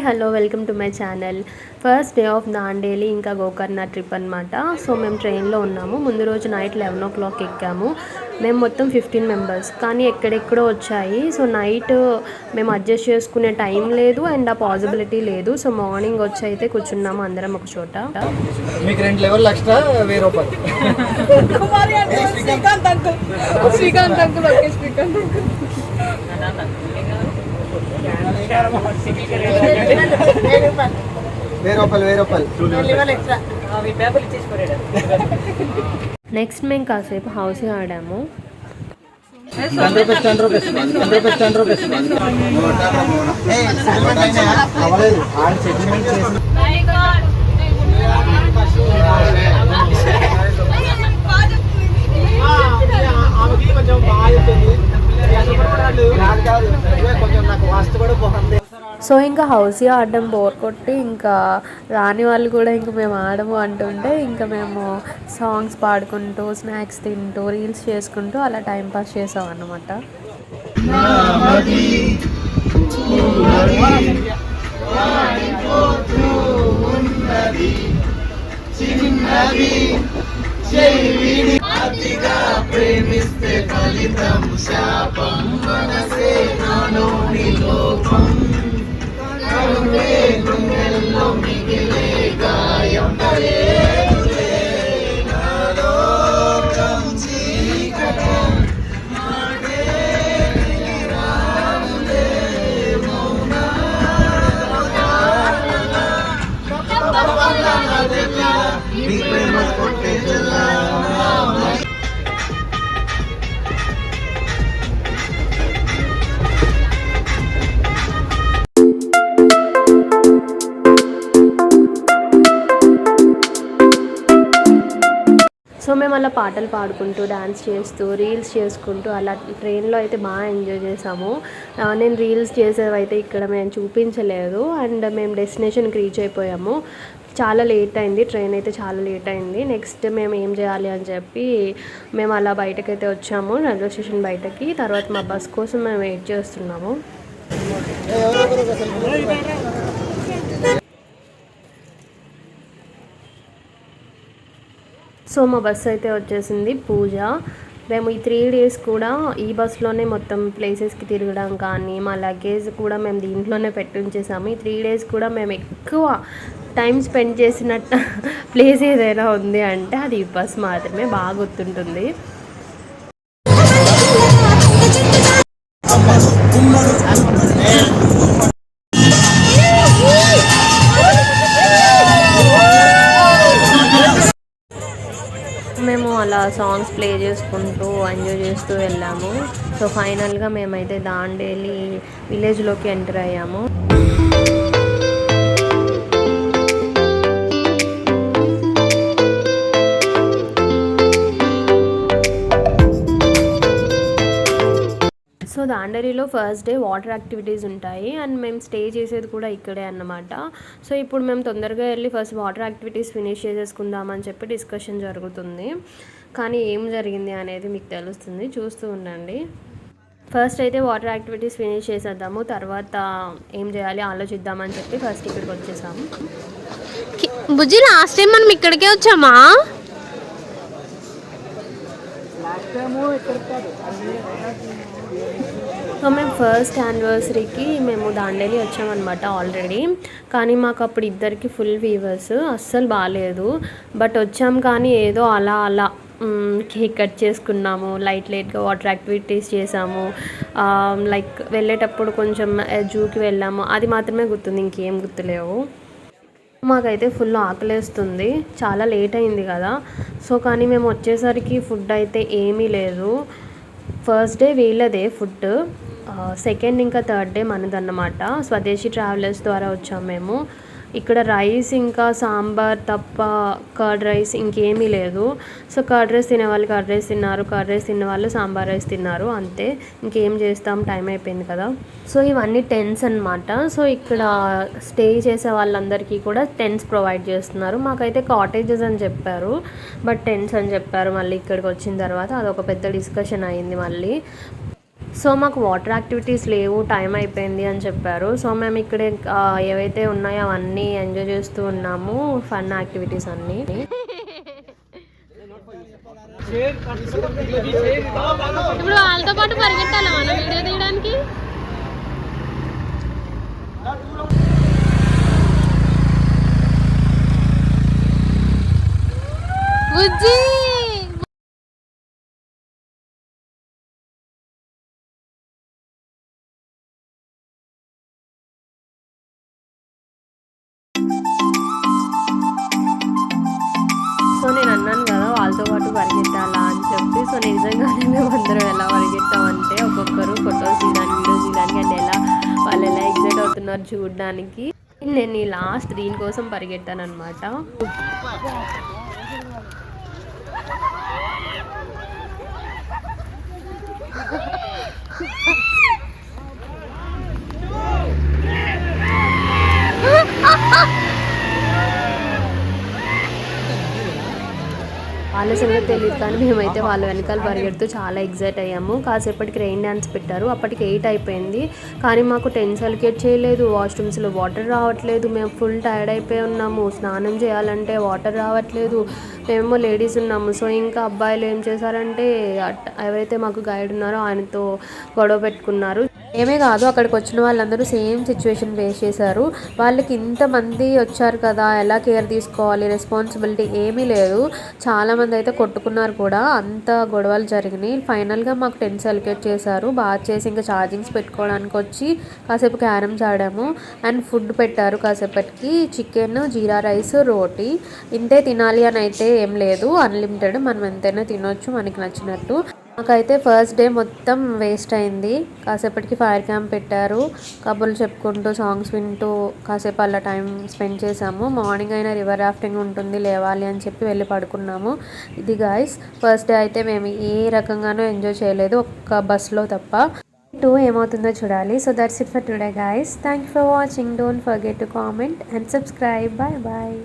Hello welcome to my channel. First day of Dandeli ఇంకా Gokarna trip అనమాట. So మేము ట్రైన్లో ఉన్నాము. ముందు రోజు నైట్ 11 o'clock ఎక్కాము. మేము మొత్తం 15 మెంబర్స్, కానీ ఎక్కడెక్కడో వచ్చాయి. సో నైట్ మేము అడ్జస్ట్ చేసుకునే టైం లేదు అండ్ ఆ పాసిబిలిటీ లేదు. సో మార్నింగ్ వచ్చి అయితే కూర్చున్నాము అందరం ఒక చోట. మీకు 2 level extra ₹1000. Srikanth uncle okay Srikanth uncle next మేము కాసేపు హౌస్ ఆడాము. సో ఇంకా హౌస్ ఆడడం బోర్ కొట్టి ఇంకా రాని వాళ్ళు కూడా ఇంకా మేము ఆడము అంటుంటే ఇంకా మేము సాంగ్స్ పాడుకుంటూ స్నాక్స్ తింటూ రీల్స్ చేసుకుంటూ అలా టైంపాస్ చేసాం అన్నమాట. ప్రేమిస్తే ఫలితం శాపం మనసే నాలోని లోపం కరుణే గుండెల్లో మిగిలే గాయం నాలోకం చీకటం మాటే రానులే మౌనా నీ ప్రేమ కొట్టే జల్లా. సో మేము అలా పాటలు పాడుకుంటూ డాన్స్ చేస్తూ రీల్స్ చేసుకుంటూ అలా ట్రైన్లో అయితే బాగా ఎంజాయ్ చేసాము. నేను రీల్స్ చేసేవైతే ఇక్కడ మేము చూపించలేదు. అండ్ మేము డెస్టినేషన్కి రీచ్ అయిపోయాము. చాలా లేట్ అయింది, ట్రైన్ అయితే చాలా లేట్ అయింది. నెక్స్ట్ మేము ఏం చేయాలి అని చెప్పి మేము అలా బయటకైతే వచ్చాము, రైల్వే స్టేషన్ బయటకి. తర్వాత మా బస్ కోసం మేము వెయిట్ చేస్తున్నాము. సో మా బస్సు అయితే వచ్చేసింది పూజ. మేము ఈ 3 days కూడా ఈ బస్లోనే మొత్తం ప్లేసెస్కి తిరగడం కానీ మా లగేజ్ కూడా మేము దీంట్లోనే పెట్టి ఉంచేసాము. ఈ 3 days కూడా మేము ఎక్కువ టైం స్పెండ్ చేసినట్టు ప్లేస్ ఏదైనా ఉంది అంటే అది ఈ బస్ మాత్రమే, బాగా గుర్తుంటుంది. మేము అలా సాంగ్స్ ప్లే చేసుకుంటూ ఎంజాయ్ చేస్తూ వెళ్ళాము. సో ఫైనల్గా మేమైతే దాండేలి విలేజ్లోకి ఎంటర్ అయ్యాము. సో దాండేలిలో ఫస్ట్ డే వాటర్ యాక్టివిటీస్ ఉంటాయి అండ్ మేము స్టే చేసేది కూడా ఇక్కడే అన్నమాట. సో ఇప్పుడు మేము తొందరగా వెళ్ళి ఫస్ట్ వాటర్ యాక్టివిటీస్ ఫినిష్ చేసేసుకుందామని చెప్పి డిస్కషన్ జరుగుతుంది. కానీ ఏం జరిగింది అనేది మీకు తెలుస్తుంది, చూస్తూ ఉండండి. ఫస్ట్ అయితే వాటర్ యాక్టివిటీస్ ఫినిష్ చేసేద్దాము, తర్వాత ఏం చేయాలి ఆలోచిద్దామని చెప్పి ఫస్ట్ ఇక్కడికి వచ్చేసాము. బుజ్జి లాస్ట్ టైం మనం ఇక్కడికే వచ్చామా? సో మేము ఫస్ట్ యానివర్సరీకి మేము దాండేలి వచ్చామన్నమాట ఆల్రెడీ. కానీ మాకు అప్పుడు ఇద్దరికి ఫుల్ ఫీవర్స్, అస్సలు బాగాలేదు. బట్ వచ్చాం కానీ ఏదో అలా కేక్ కట్ చేసుకున్నాము, లైట్గా వాటర్ యాక్టివిటీస్ చేసాము. లైక్ వెళ్ళేటప్పుడు కొంచెం జూకి వెళ్ళాము, అది మాత్రమే గుర్తుంది, ఇంకేం గుర్తులేవు. మాకైతే ఫుల్ ఆకలేస్తుంది, చాలా లేట్ అయింది కదా. సో కానీ మేము వచ్చేసరికి ఫుడ్ అయితే ఏమీ లేదు. ఫస్ట్ డే వీళ్ళదే ఫుడ్, సెకండ్ ఇంకా థర్డ్ డే మనదన్నమాట. స్వదేశీ ట్రావెలర్స్ ద్వారా వచ్చాము మేము. ఇక్కడ రైస్ ఇంకా సాంబార్ తప్ప కర్డ్ రైస్ ఇంకేమీ లేదు. సో కర్డ్ రైస్ తినే వాళ్ళు కర్డ్ రైస్ తిన్నారు, కర్డ్ రైస్ తిన్న వాళ్ళు సాంబార్ రైస్ తిన్నారు, అంతే. ఇంకేం చేస్తాం, టైం అయిపోయింది కదా. సో ఇవన్నీ టెంట్స్ అనమాట. సో ఇక్కడ స్టే చేసే వాళ్ళందరికీ కూడా టెంట్స్ ప్రొవైడ్ చేస్తున్నారు. మాకైతే కాటేజెస్ అని చెప్పారు, బట్ టెంట్స్ అని చెప్పారు. మళ్ళీ ఇక్కడికి వచ్చిన తర్వాత అదొక పెద్ద డిస్కషన్ అయింది మళ్ళీ. సో మాకు వాటర్ యాక్టివిటీస్ లేవు, టైం అయిపోయింది అని చెప్పారు. సో మేము ఇక్కడ ఏవైతే ఉన్నాయో అవన్నీ ఎంజాయ్ చేస్తూ ఉన్నాము, ఫన్ యాక్టివిటీస్ అన్నీ. ఇప్పుడు వాళ్ళతో పాటు పరిగెట్టాలి మనం వీడియో తీయడానికి. బుజ్జి సో నేను అన్నాను కదా వాళ్ళతో పాటు పరిగెత్తాలా అని చెప్పి. సో నిజంగానే మేము అందరం ఎలా పరిగెత్తామంటే ఒక్కొక్కరు ఫొటోస్ తీయడానికి, వీడియోస్ తీయడానికి అండ్ వాళ్ళు ఎలా ఎగ్జైట్ అవుతున్నారు చూడడానికి. నేను ఈ లాస్ట్ దీనికోసం పరిగెట్టాను అనమాట. వాళ్ళ సంగతి తెలియదు కానీ మేమైతే వాళ్ళ వెనకాల పరిగెడుతూ చాలా ఎగ్జైట్ అయ్యాము. కాసేపటికి రెయిన్ డ్యాన్స్ పెట్టారు, అప్పటికి 8 అయిపోయింది. కానీ మాకు టెంట్స్ అలొకేట్ చేయలేదు, వాష్రూమ్స్లో వాటర్ రావట్లేదు, మేము ఫుల్ టైర్డ్ అయిపోయి ఉన్నాము. స్నానం చేయాలంటే వాటర్ రావట్లేదు, మేమేమో లేడీస్ ఉన్నాము. సో ఇంకా అబ్బాయిలు ఏం చేశారంటే ఎవరైతే మాకు గైడ్ ఉన్నారో ఆయనతో గొడవ పెట్టుకున్నారు. ఏమే కాదు అక్కడికి వచ్చిన వాళ్ళందరూ సేమ్ సిచ్యువేషన్ ఫేస్ చేశారు. వాళ్ళకి ఇంతమంది వచ్చారు కదా, ఎలా కేర్ తీసుకోవాలి, రెస్పాన్సిబిలిటీ ఏమీ లేదు. చాలామంది అయితే కొట్టుకున్నారు కూడా, అంత గొడవలు జరిగినాయి. ఫైనల్గా మాకు టెంట్స్ అలొకేట్ చేశారు, బాగా చేసి ఇంకా ఛార్జింగ్స్ పెట్టుకోవడానికి వచ్చి కాసేపు క్యారమ్స్ ఆడాము. అండ్ ఫుడ్ పెట్టారు కాసేపటికి, చికెన్, జీరా రైస్, రోటీ. ఇంతే తినాలి అని అయితే ఏం లేదు, అన్లిమిటెడ్, మనం ఎంతైనా తినొచ్చు మనకి నచ్చినట్టు. మాకైతే ఫస్ట్ డే మొత్తం వేస్ట్ అయింది. కాసేపటికి ఫైర్ క్యాంప్ పెట్టారు, కబుర్లు చెప్పుకుంటూ సాంగ్స్ వింటూ కాసేపు అలా టైం స్పెండ్ చేసాము. మార్నింగ్ అయినా రివర్ రాఫ్టింగ్ ఉంటుంది, లేవాలి అని చెప్పి వెళ్ళి పడుకున్నాము. ఇది గాయస్ ఫస్ట్ డే అయితే మేము ఏ రకంగానూ ఎంజాయ్ చేయలేదు, ఒక్క బస్లో తప్ప. 2 ఏమవుతుందో చూడాలి. So that's it for today guys. Thank you for watching. Don't forget to comment and subscribe. Bye bye.